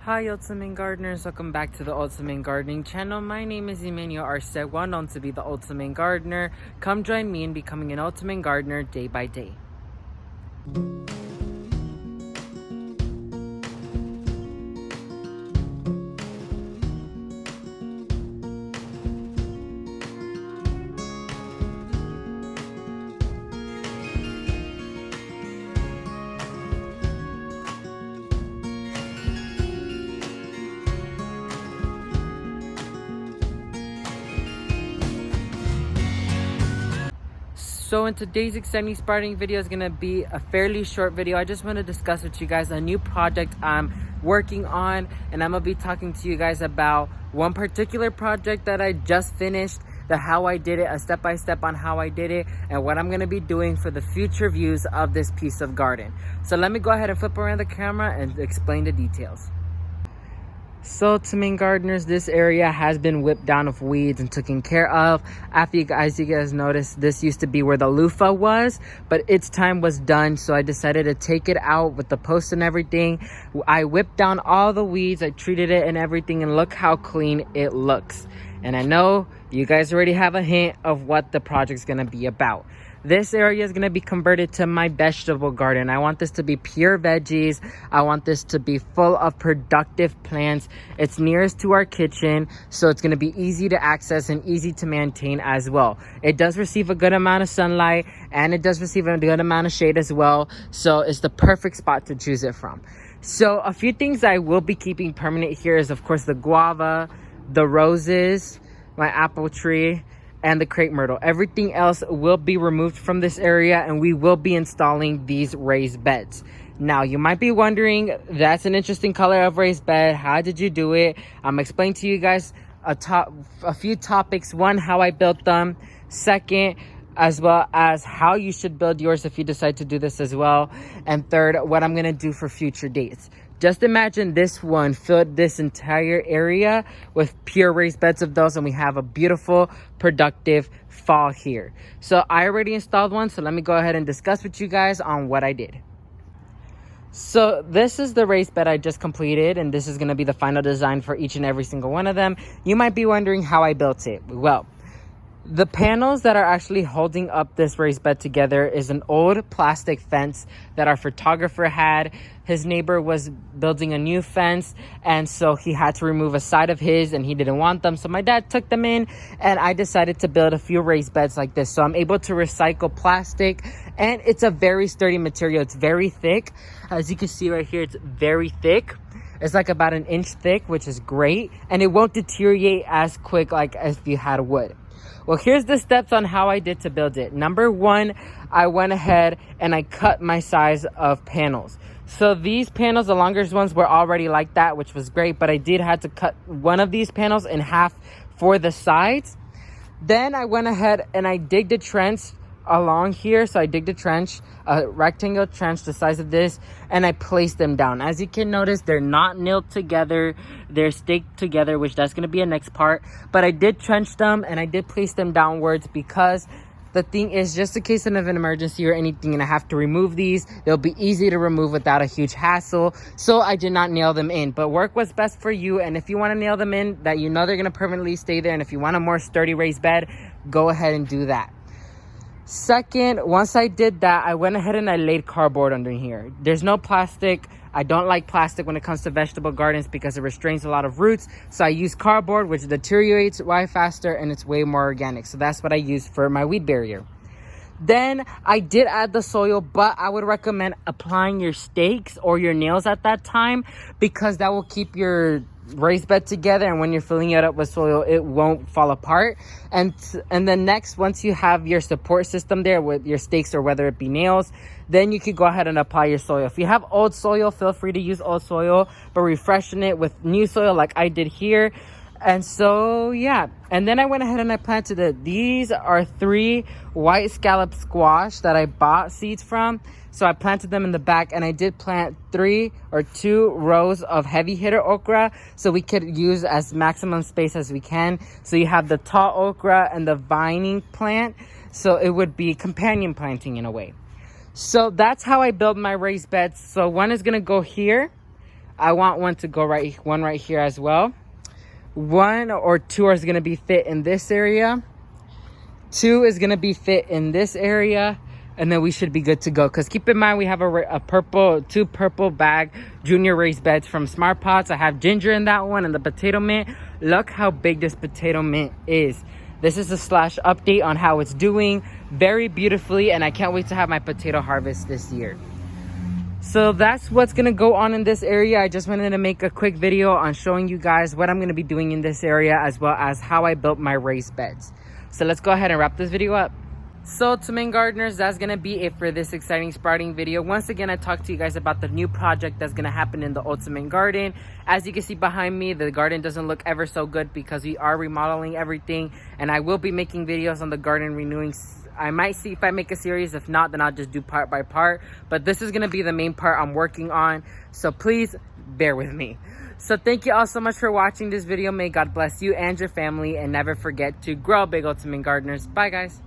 Hi Ultimate Gardeners, welcome back to the Ultimate Gardening channel. My name is Emmanuel Arcegua, known to be the Ultimate Gardener. Come join me in becoming an Ultimate Gardener day by day. So in today's exciting starting video is going to be a fairly short video. I just want to discuss with you guys a new project I'm working on, and I'm going to be talking to you guys about one particular project that I just finished, how I did it, a step-by-step on how I did it, and what I'm going to be doing for the future views of this piece of garden. So let me go ahead and flip around the camera and explain the details. So to main gardeners, this area has been whipped down of weeds and taken care of. As you guys noticed, this used to be where the loofah was, but its time was done, so I decided to take it out with the post and everything. I whipped down all the weeds, I treated it and everything, and look how clean it looks. And I know you guys already have a hint of what the project's gonna be about. This area is going to be converted to my vegetable garden. I want this to be pure veggies. I want this to be full of productive plants. It's nearest to our kitchen, so it's going to be easy to access and easy to maintain as well. It does receive a good amount of sunlight, and it does receive a good amount of shade as well, so it's the perfect spot to choose it from. So a few things I will be keeping permanent here is, of course, the guava, the roses, my apple tree, and the crepe myrtle. Everything else will be removed from this area, and we will be installing these raised beds. Now you might be wondering, that's an interesting color of raised bed, how did you do it? I'm explaining to you guys a few topics. One, how I built them. Second, as well as how you should build yours if you decide to do this as well. And third, what I'm gonna do for future dates. Just imagine this one filled this entire area with pure raised beds of those, and we have a beautiful, productive fall here. So I already installed one, so let me go ahead and discuss with you guys on what I did. So this is the raised bed I just completed, and this is going to be the final design for each and every single one of them. You might be wondering how I built it. Well, the panels that are actually holding up this raised bed together is an old plastic fence that our photographer had. His neighbor was building a new fence, and so he had to remove a side of his, and he didn't want them. So my dad took them in, and I decided to build a few raised beds like this. So I'm able to recycle plastic, and it's a very sturdy material. It's very thick. As you can see right here, it's very thick. It's like about an inch thick, which is great, and it won't deteriorate as quick like if you had wood. Well, here's the steps on how I did to build it. Number one, I went ahead and I cut my size of panels. So these panels, the longer ones, were already like that, which was great, but I did have to cut one of these panels in half for the sides. Then I went ahead and I digged a trench along here. So I digged a trench, a rectangle trench the size of this, and I placed them down. As you can notice, they're not nailed together, they're staked together, which that's going to be a next part. But I did trench them and I did place them downwards, because the thing is, just in case of an emergency or anything and I have to remove these, they'll be easy to remove without a huge hassle. So I did not nail them in, but work what's best for you. And if you want to nail them in, that you know they're going to permanently stay there, and if you want a more sturdy raised bed, go ahead and do that. Second, once I did that, I went ahead and I laid cardboard under here. There's no plastic. I don't like plastic when it comes to vegetable gardens because it restrains a lot of roots. So I use cardboard, which deteriorates way faster and it's way more organic. So that's what I use for my weed barrier. Then I did add the soil, but I would recommend applying your stakes or your nails at that time, because that will keep your raised bed together, and when you're filling it up with soil, it won't fall apart. And then next, once you have your support system there with your stakes or whether it be nails, then you could go ahead and apply your soil. If you have old soil, feel free to use old soil, but refreshing it with new soil like I did here. And so yeah, and then I went ahead and I planted it. These are 3 white scallop squash that I bought seeds from. So I planted them in the back, and I did plant 2 rows of heavy hitter okra, so we could use as maximum space as we can. So you have the tall okra and the vining plant, so it would be companion planting in a way. So that's how I build my raised beds. So one is gonna go here, I want one to go one right here as well. 1 or 2 are going to be fit in this area. 2 is going to be fit in this area. And then we should be good to go. Because keep in mind, we have two purple bag junior raised beds from Smart Pots. I have ginger in that one and the potato mint. Look how big this potato mint is. This is a slash update on how it's doing very beautifully. And I can't wait to have my potato harvest this year. So that's what's going to go on in this area. I just wanted to make a quick video on showing you guys what I'm going to be doing in this area, as well as how I built my raised beds. So let's go ahead and wrap this video up. So to main gardeners, that's going to be it for this exciting sprouting video. Once again, I talked to you guys about the new project that's going to happen in the ultimate garden. As you can see behind me, the garden doesn't look ever so good because we are remodeling everything, and I will be making videos on the garden renewing. I might see if I make a series. If not, then I'll just do part by part, but this is going to be the main part I'm working on, so please bear with me. So thank you all so much for watching this video. May God bless you and your family, and never forget to grow big, ultimate gardeners. Bye guys.